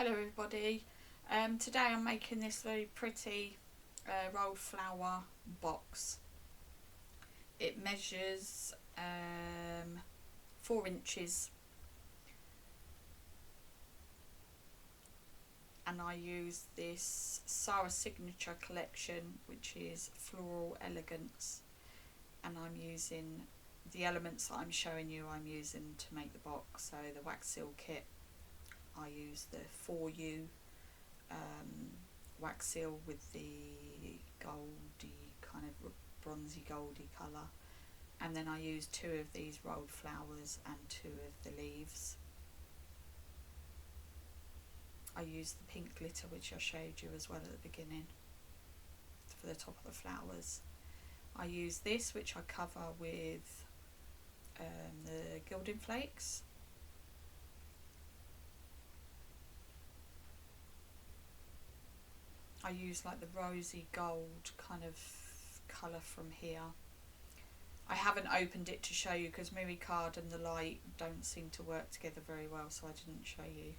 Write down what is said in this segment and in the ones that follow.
Hello everybody. Today I'm making this very pretty rolled flower box. It measures 4 inches and I use this Sara signature collection, which is floral elegance, and I'm using the elements that I'm showing you I'm using to make the box. So the wax seal kit, I use the 4U wax seal with the goldy, kind of bronzy goldy colour, and then I use 2 of these rolled flowers and 2 of the leaves. I use the pink glitter, which I showed you as well at the beginning, for the top of the flowers. I use this, which I cover with the gilding flakes. I use like the rosy gold kind of colour from here. I haven't opened it to show you because mirror card and the light don't seem to work together very well, so I didn't show you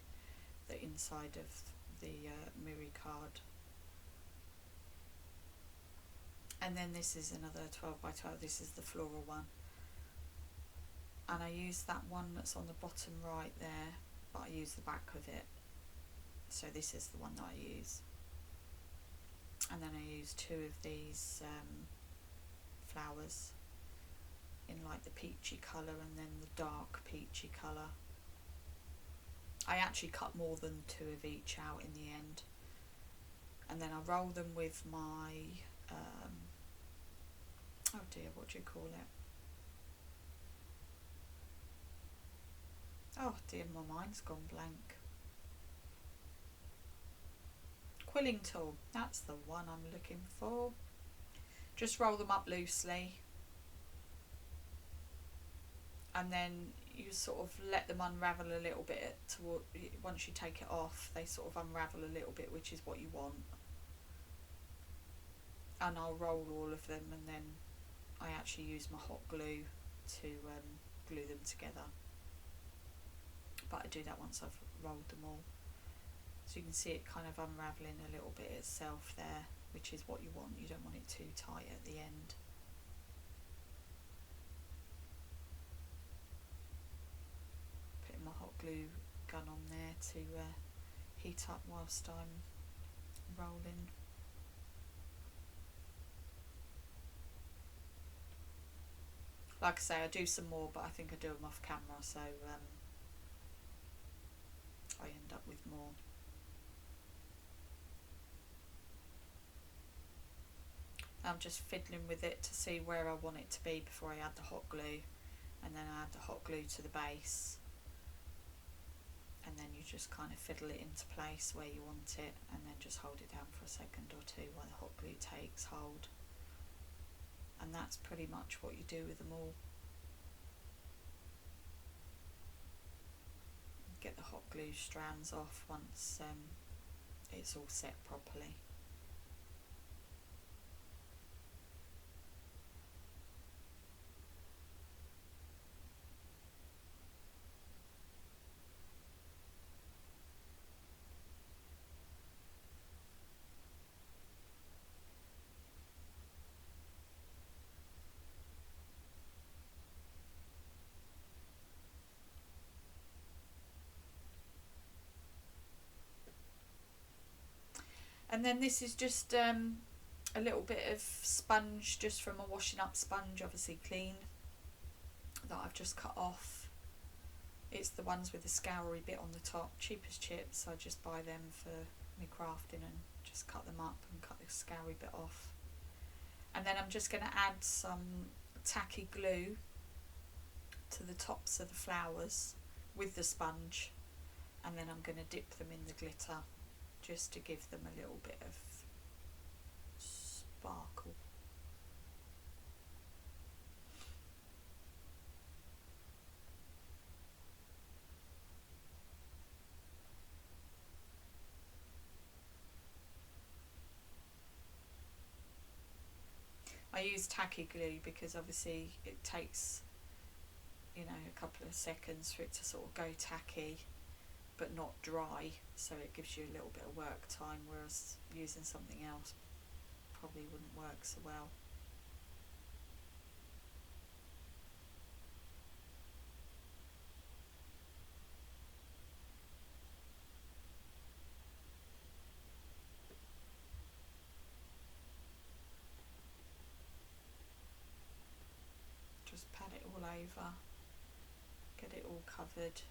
the inside of the mirror card. And then this is another 12 by 12, this is the floral one. And I use that one that's on the bottom right there, but I use the back of it. So this is the one that I use. And then I use 2 of these flowers in like the peachy colour and then the dark peachy colour. I actually cut more than 2 of each out in the end, and then I roll them with my oh dear, what do you call it? Oh dear, my mind's gone blank. Quilling tool, that's the one I'm looking for. Just roll them up loosely, and then you sort of let them unravel a little bit. Once you take it off, they sort of unravel a little bit, which is what you want. And I'll roll all of them, and then I actually use my hot glue to glue them together. But I do that once I've rolled them all. So you can see it kind of unravelling a little bit itself there, which is what you want. You don't want it too tight at the end. Putting my hot glue gun on there to heat up whilst I'm rolling. Like I say, I do some more, but I think I do them off camera, so I end up with more. I'm just fiddling with it to see where I want it to be before I add the hot glue, and then I add the hot glue to the base, and then you just kind of fiddle it into place where you want it, and then just hold it down for a second or 2 while the hot glue takes hold. And that's pretty much what you do with them all. Get the hot glue strands off once it's all set properly. And then this is just a little bit of sponge, just from a washing up sponge, obviously clean, that I've just cut off. It's the ones with the scoury bit on the top, cheap as chips. I just buy them for me crafting and just cut them up and cut the scoury bit off. And then I'm just going to add some tacky glue to the tops of the flowers with the sponge, and then I'm going to dip them in the glitter just to give them a little bit of sparkle. I use tacky glue because obviously it takes, you know, a couple of seconds for it to sort of go tacky, but not dry, so it gives you a little bit of work time, whereas using something else probably wouldn't work so well. Just pat it all over, get it all covered,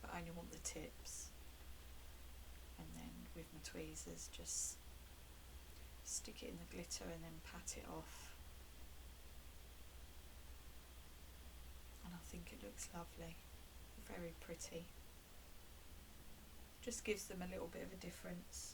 but I only want the tips, and then with my tweezers just stick it in the glitter and then pat it off, and I think it looks lovely, very pretty, just gives them a little bit of a difference.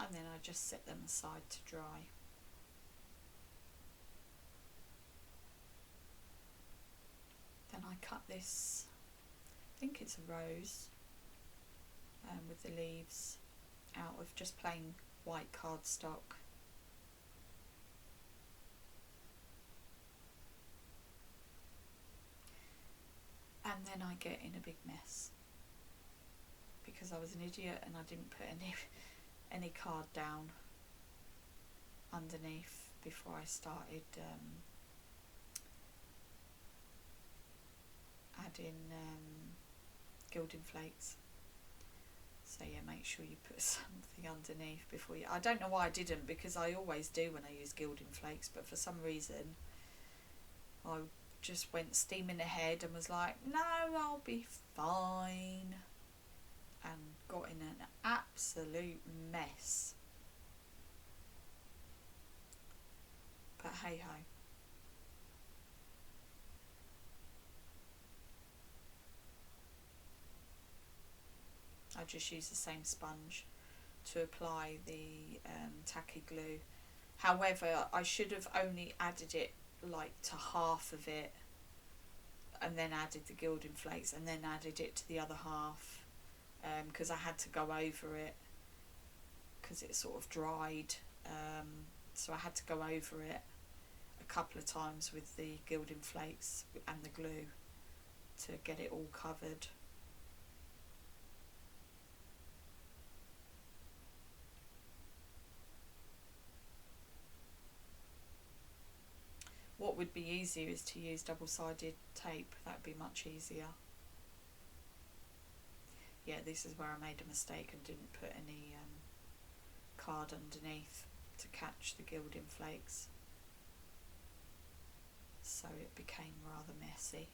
And then I just set them aside to dry. Then I cut this, I think it's a rose, with the leaves out of just plain white cardstock. And then I get in a big mess because I was an idiot and I didn't put any card down underneath before I started adding gilding flakes. So yeah, make sure you put something underneath before you... I don't know why I didn't, because I always do when I use gilding flakes, but for some reason I just went steaming ahead and was like, no, I'll be fine, and got in an absolute mess. But hey ho. I just use the same sponge to apply the tacky glue. However, I should have only added it like to half of it, and then added the gilding flakes, and then added it to the other half, because I had to go over it because it sort of dried, so I had to go over it a couple of times with the gilding flakes and the glue to get it all covered. What would be easier is to use double-sided tape. That would be much easier. Yeah, this is where I made a mistake and didn't put any card underneath to catch the gilding flakes, so it became rather messy.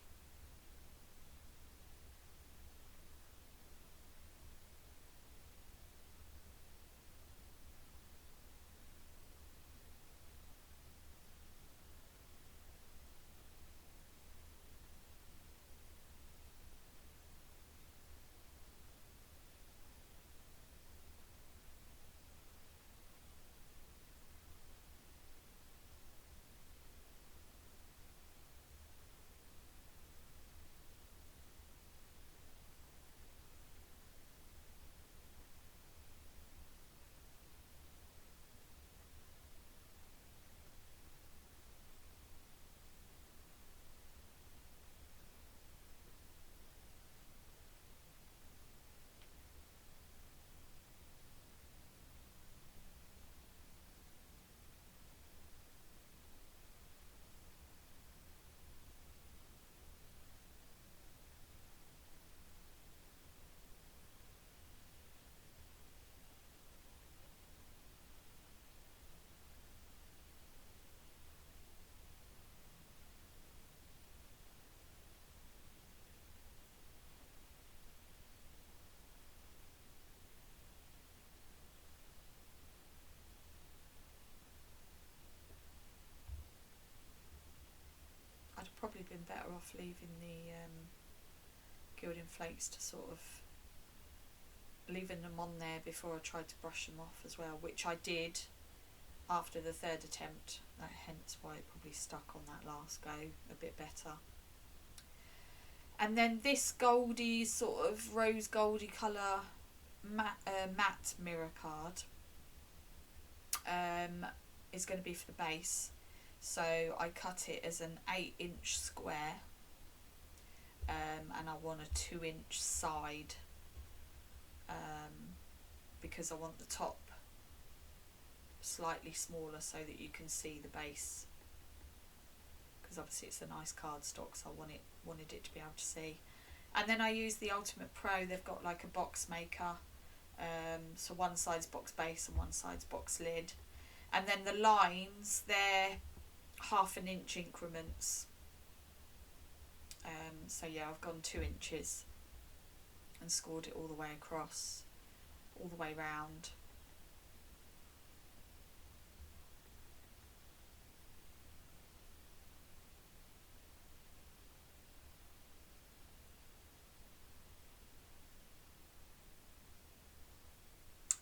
better off leaving the gilding flakes to sort of leaving them on there before I tried to brush them off as well, which I did after the third attempt. Hence why it probably stuck on that last go a bit better. And then this goldy, sort of rose goldy colour matte mirror card is going to be for the base. So I cut it as an 8-inch square, and I want a 2-inch side, because I want the top slightly smaller so that you can see the base, because obviously it's a nice cardstock, so I wanted it to be able to see. And then I use the Ultimate Pro. They've got like a box maker, so one side's box base and one side's box lid, and then the lines, they're 1/2 inch increments. So yeah, I've gone 2 inches and scored it all the way across, all the way round.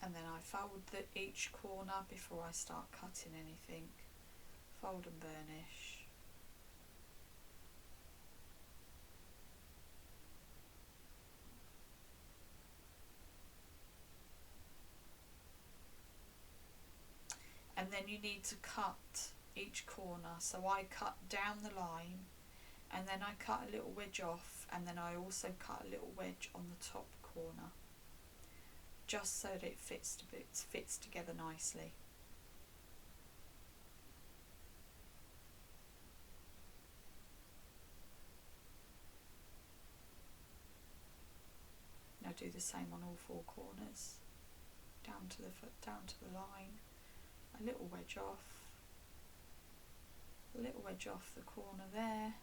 And then I fold each corner before I start cutting anything. Fold and burnish. And then you need to cut each corner. So I cut down the line, and then I cut a little wedge off, and then I also cut a little wedge on the top corner, just so that it fits together nicely. Now do the same on all 4 corners, down to the line, a little wedge off, a little wedge off the corner there,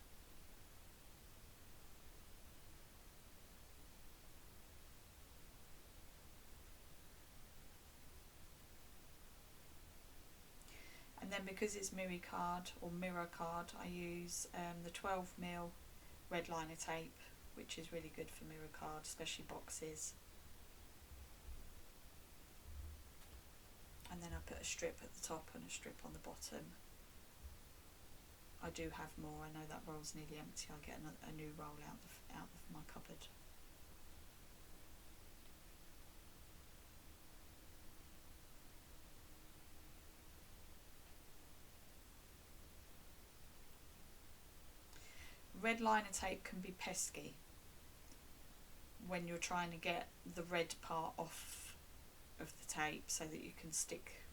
and then because it's mirror card, I use the 12mm red liner tape, which is really good for mirror card, especially boxes. And then I put a strip at the top and a strip on the bottom. I do have more. I know that roll's nearly empty. I'll get a new roll out of my cupboard. Red liner tape can be pesky when you're trying to get the red part off of the tape so that you can stick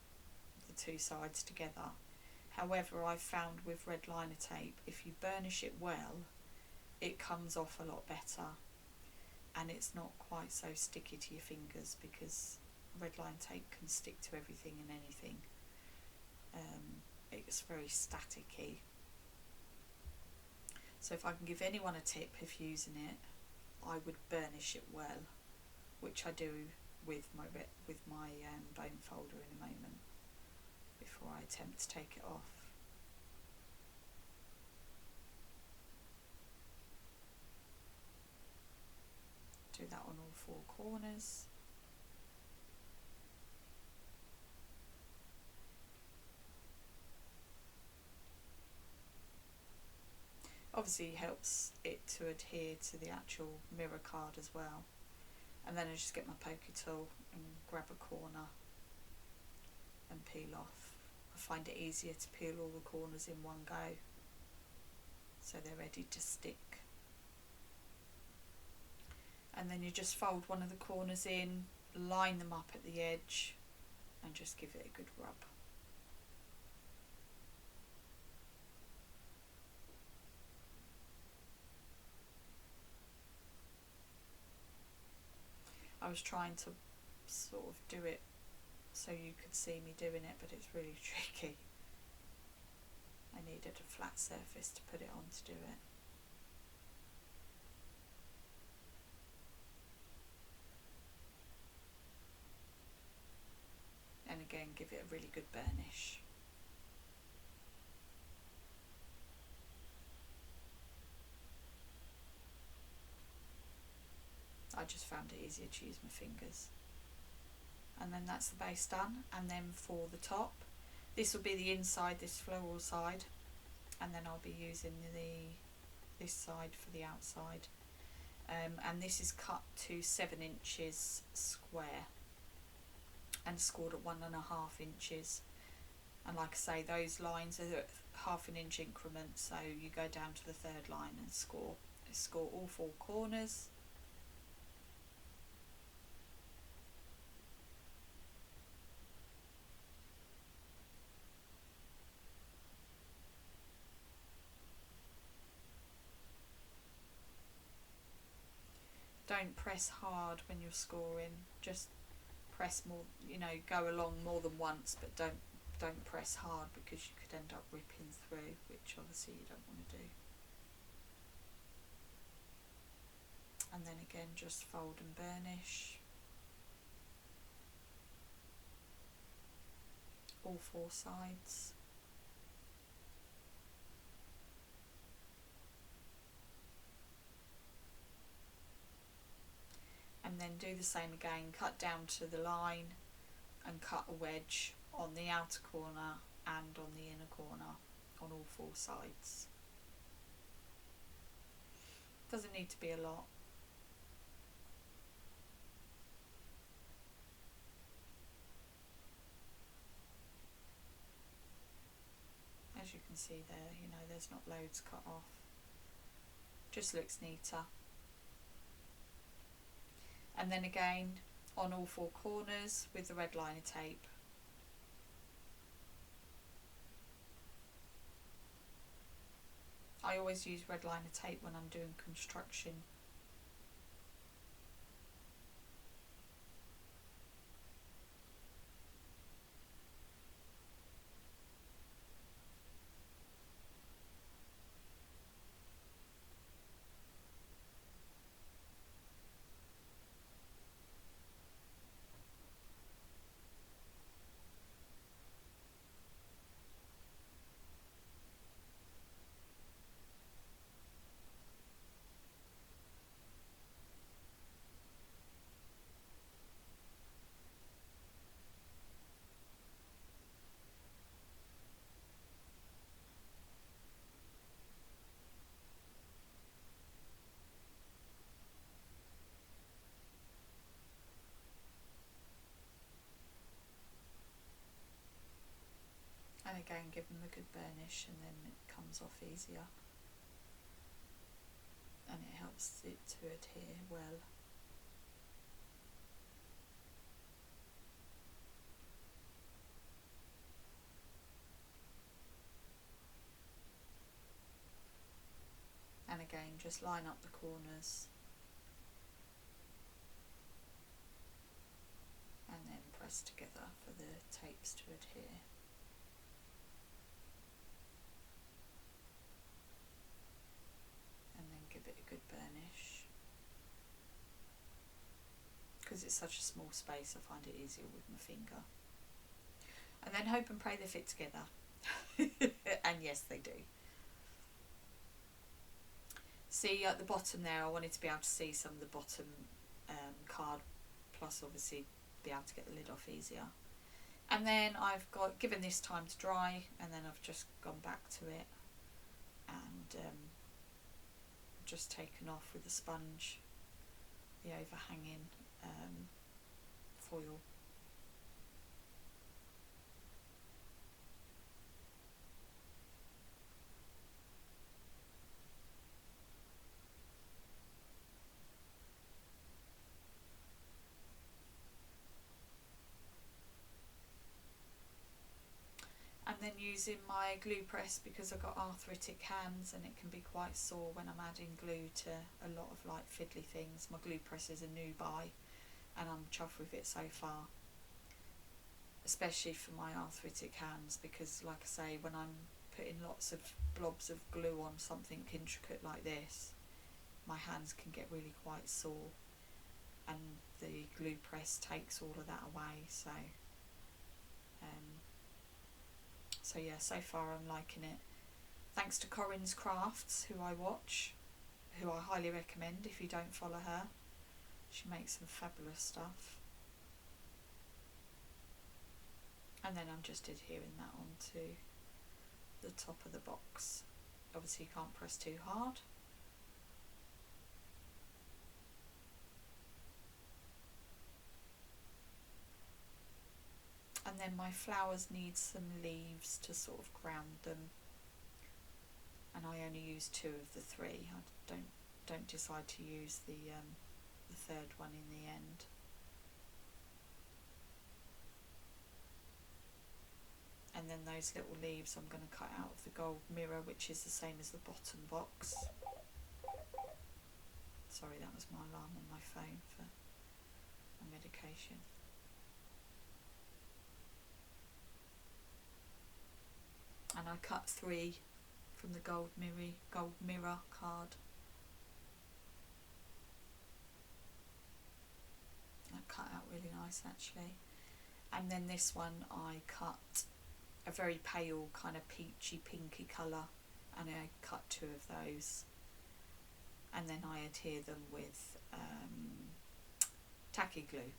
the 2 sides together. However, I've found with red liner tape, if you burnish it well, it comes off a lot better, and it's not quite so sticky to your fingers, because red liner tape can stick to everything and anything. It's very staticky. So if I can give anyone a tip if using it, I would burnish it well, which I do with my bone folder in a moment, before I attempt to take it off. Do that on all 4 corners. Obviously helps it to adhere to the actual mirror card as well. And then I just get my poker tool and grab a corner and peel off. I find it easier to peel all the corners in one go, so they're ready to stick. And then you just fold one of the corners in, line them up at the edge, and just give it a good rub. I was trying to sort of do it so you could see me doing it, but it's really tricky. I needed a flat surface to put it on to do it. And again, give it a really good burnish. just found it easier to use my fingers. And then that's the base done. And then for the top, this will be the inside, this floral side, and then I'll be using this side for the outside. And this is cut to 7 inches square and scored at 1.5 inches. And like I say, those lines are at 1/2 inch increments, so you go down to the 3rd line and score all 4 corners. Don't press hard when you're scoring, just press more, you know, go along more than once, but don't press hard because you could end up ripping through, which obviously you don't want to do. And then again, just fold and burnish all 4 sides. And then do the same again, cut down to the line and cut a wedge on the outer corner and on the inner corner on all 4 sides. Doesn't need to be a lot. As you can see there, you know, there's not loads cut off. Just looks neater. And then again on all 4 corners with the red liner tape. I always use red liner tape when I'm doing construction. And again, give them a good burnish and then it comes off easier. And it helps it to adhere well. And again, just line up the corners and then press together for the tapes to adhere. And then give it a good burnish. Because it's such a small space, I find it easier with my finger. And then hope and pray they fit together. And yes, they do. See at the bottom there, I wanted to be able to see some of the bottom card, plus obviously be able to get the lid off easier. And then I've given this time to dry, and then I've just gone back to it and just taken off with the sponge the overhanging foil. And then using my glue press, because I've got arthritic hands and it can be quite sore when I'm adding glue to a lot of like fiddly things. My glue press is a new buy and I'm chuffed with it so far, especially for my arthritic hands, because like I say, when I'm putting lots of blobs of glue on something intricate like this, my hands can get really quite sore, and the glue press takes all of that away. So yeah, so far I'm liking it. Thanks to Corinne's Crafts, who I watch, who I highly recommend if you don't follow her. She makes some fabulous stuff. And then I'm just adhering that onto the top of the box. Obviously you can't press too hard. And then my flowers need some leaves to sort of ground them, and I only use 2 of the 3. I don't decide to use the third one in the end. And then those little leaves I'm going to cut out of the gold mirror, which is the same as the bottom box. Sorry, that was my alarm on my phone for my medication. And I cut 3 from the gold mirror card. That cut out really nice actually. And then this one I cut a very pale kind of peachy pinky colour, and I cut 2 of those, and then I adhere them with tacky glue.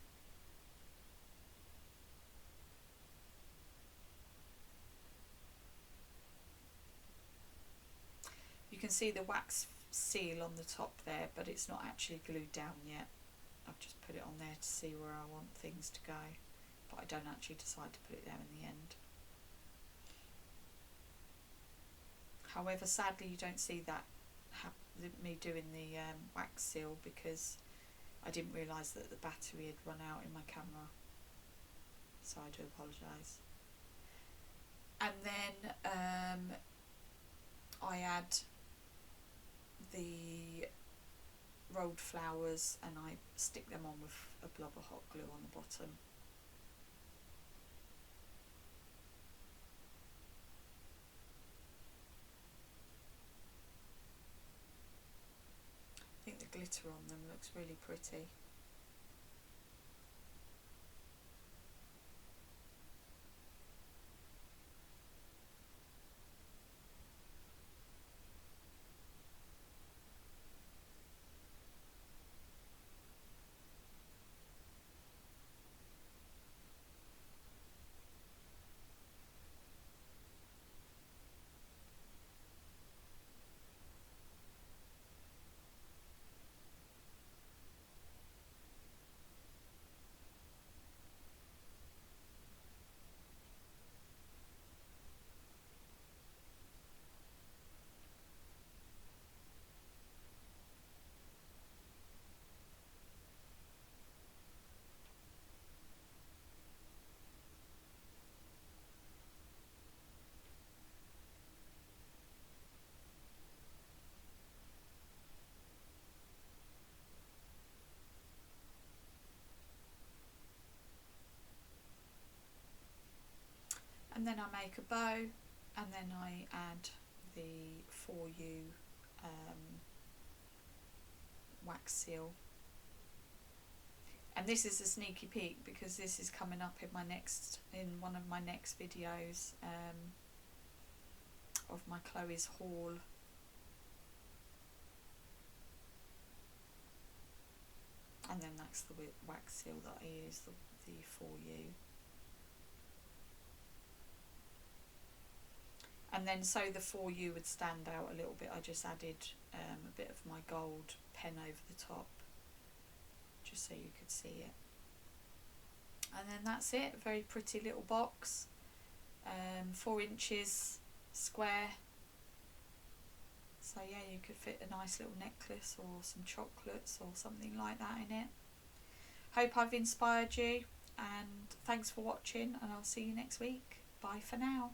You can see the wax seal on the top there, but it's not actually glued down yet. I've just put it on there to see where I want things to go, but I don't actually decide to put it there in the end. However, sadly you don't see that me doing the wax seal, because I didn't realise that the battery had run out in my camera, so I do apologise. And then I add the rolled flowers and I stick them on with a blob of hot glue on the bottom. I think the glitter on them looks really pretty. And then I make a bow, and then I add the For You wax seal. And this is a sneaky peek because this is coming up in one of my next videos of my Chloe's haul. And then that's the wax seal that I use, the For You. And then so the For You would stand out a little bit, I just added a bit of my gold pen over the top, just so you could see it. And then that's it, a very pretty little box, 4 inches square. So yeah, you could fit a nice little necklace or some chocolates or something like that in it. Hope I've inspired you, and thanks for watching, and I'll see you next week. Bye for now.